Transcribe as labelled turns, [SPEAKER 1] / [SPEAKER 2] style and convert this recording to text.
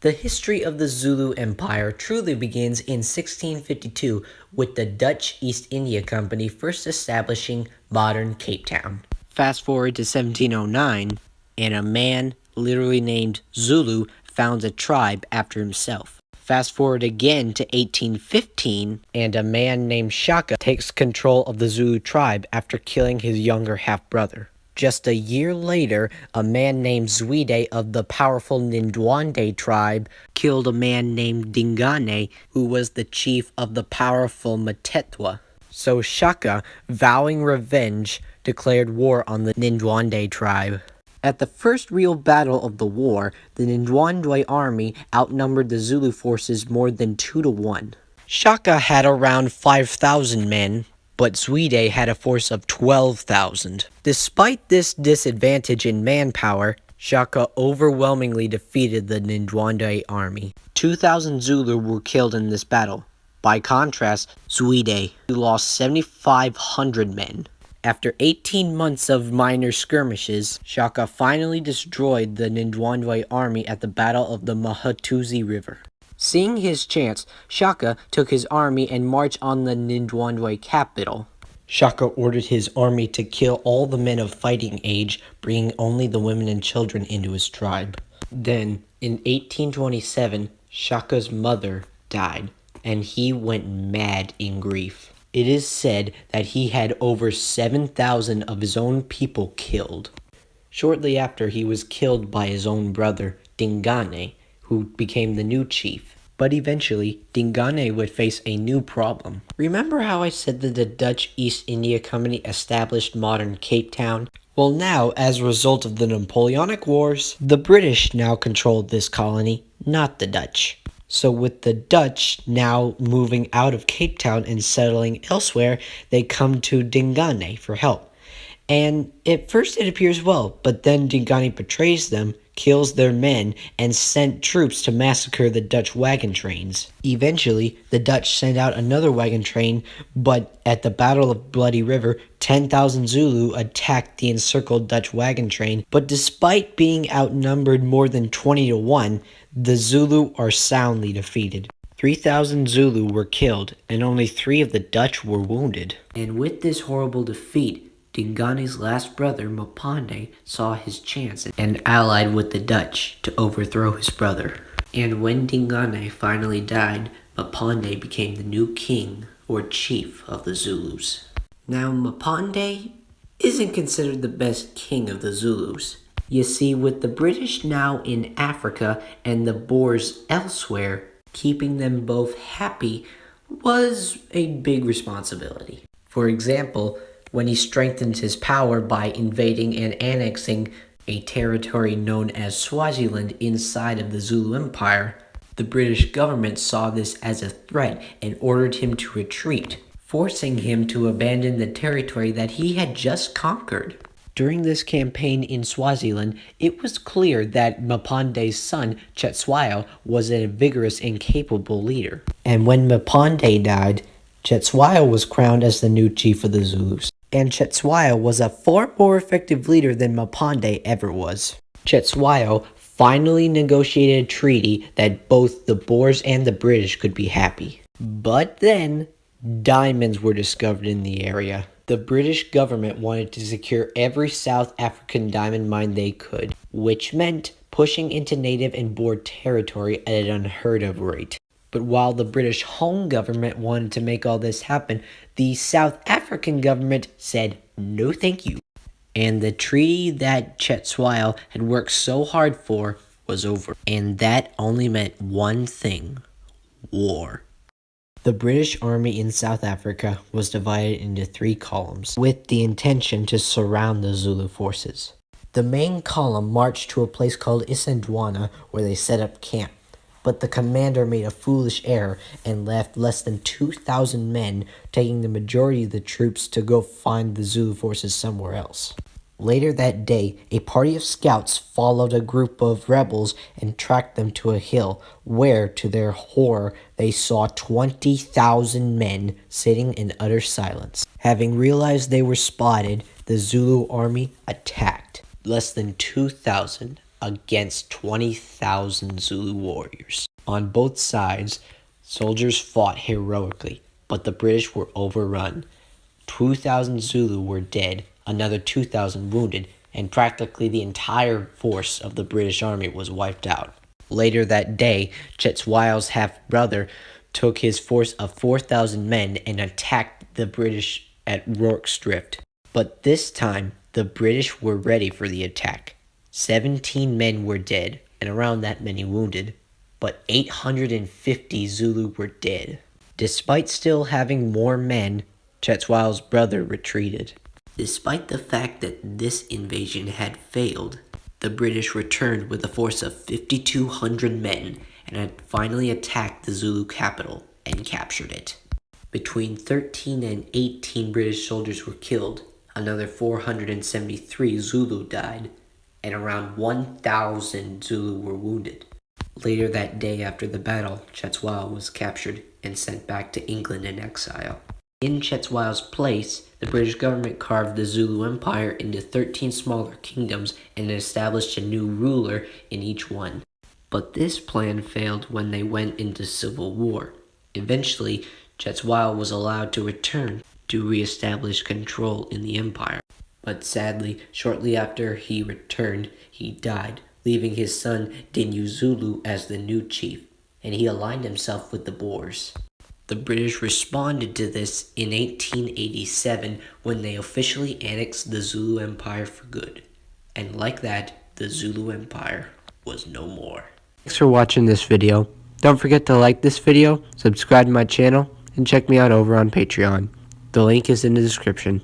[SPEAKER 1] The history of the Zulu Empire truly begins in 1652 with the Dutch East India Company first establishing modern Cape Town. Fast forward to 1709, and a man literally named Zulu founds a tribe after himself. Fast forward again to 1815, and a man named Shaka takes control of the Zulu tribe after killing his younger half-brother. Just a year later, a man named Zwide of the powerful Ndwandwe tribe killed a man named Dingane, who was the chief of the powerful Matetwa. So Shaka, vowing revenge, declared war on the Ndwandwe tribe. At the first real battle of the war, the Ndwandwe army outnumbered the Zulu forces more than 2-1. Shaka had around 5,000 men, but Zwide had a force of 12,000. Despite this disadvantage in manpower, Shaka overwhelmingly defeated the Ndwandwe army. 2,000 Zulu were killed in this battle. By contrast, Zwide lost 7,500 men. After 18 months of minor skirmishes, Shaka finally destroyed the Ndwandwe army at the Battle of the Mahatuzi River. Seeing his chance, Shaka took his army and marched on the Ndwandwe capital. Shaka ordered his army to kill all the men of fighting age, bringing only the women and children into his tribe. Then, in 1827, Shaka's mother died, and he went mad in grief. It is said that he had over 7,000 of his own people killed. Shortly after, he was killed by his own brother, Dingane, who became the new chief. But eventually, Dingane would face a new problem. Remember how I said that the Dutch East India Company established modern Cape Town? Well, now, as a result of the Napoleonic Wars, the British now controlled this colony, not the Dutch. So with the Dutch now moving out of Cape Town and settling elsewhere, they come to Dingane for help. And at first it appears well, but then Dingane betrays them, kills their men, and sent troops to massacre the Dutch wagon trains. Eventually, the Dutch sent out another wagon train, but at the Battle of Bloody River, 10,000 Zulu attacked the encircled Dutch wagon train, but despite being outnumbered more than 20-1, the Zulu are soundly defeated. 3,000 Zulu were killed, and only 3 of the Dutch were wounded. And with this horrible defeat, Dingane's last brother, Mapande, saw his chance and allied with the Dutch to overthrow his brother. And when Dingane finally died, Mapande became the new king or chief of the Zulus. Now, Mapande isn't considered the best king of the Zulus. You see, with the British now in Africa and the Boers elsewhere, keeping them both happy was a big responsibility. For example, when he strengthened his power by invading and annexing a territory known as Swaziland inside of the Zulu Empire, the British government saw this as a threat and ordered him to retreat, forcing him to abandon the territory that he had just conquered. During this campaign in Swaziland, it was clear that Mapande's son, Cetshwayo, was a vigorous and capable leader. And when Mapande died, Cetshwayo was crowned as the new chief of the Zulus. And Cetshwayo was a far more effective leader than Mapande ever was. Cetshwayo finally negotiated a treaty that both the Boers and the British could be happy. But then, diamonds were discovered in the area. The British government wanted to secure every South African diamond mine they could, which meant pushing into native and Boer territory at an unheard of rate. But while the British home government wanted to make all this happen, the South African government said, no thank you. And the treaty that Cetshwayo had worked so hard for was over. And that only meant one thing: war. The British army in South Africa was divided into 3 columns, with the intention to surround the Zulu forces. The main column marched to a place called Isandwana, where they set up camp. But the commander made a foolish error and left less than 2,000 men, taking the majority of the troops to go find the Zulu forces somewhere else. Later that day, a party of scouts followed a group of rebels and tracked them to a hill, where, to their horror, they saw 20,000 men sitting in utter silence. Having realized they were spotted, the Zulu army attacked. Less than 2,000 against 20,000 Zulu warriors. On both sides, soldiers fought heroically, but the British were overrun. 2,000 Zulu were dead, another 2,000 wounded, and practically the entire force of the British army was wiped out. Later that day, Cetshwayo's half-brother took his force of 4,000 men and attacked the British at Rorke's Drift. But this time, the British were ready for the attack. 17 men were dead, and around that many wounded, but 850 Zulu were dead. Despite still having more men, Cetshwayo's brother retreated. Despite the fact that this invasion had failed, the British returned with a force of 5,200 men and had finally attacked the Zulu capital and captured it. Between 13 and 18 British soldiers were killed, another 473 Zulu died, and around 1,000 Zulu were wounded. Later that day after the battle, Cetshwayo was captured and sent back to England in exile. In Cetshwayo's place, the British government carved the Zulu Empire into 13 smaller kingdoms and established a new ruler in each one. But this plan failed when they went into civil war. Eventually, Cetshwayo was allowed to return to re-establish control in the empire. But sadly, shortly after he returned, he died, leaving his son Dinyu Zulu as the new chief, and he aligned himself with the Boers. The British responded to this in 1887 when they officially annexed the Zulu Empire for good. And like that, the Zulu Empire was no more. Thanks for watching this video. Don't forget to like this video, subscribe to my channel, and check me out over on Patreon. The link is in the description.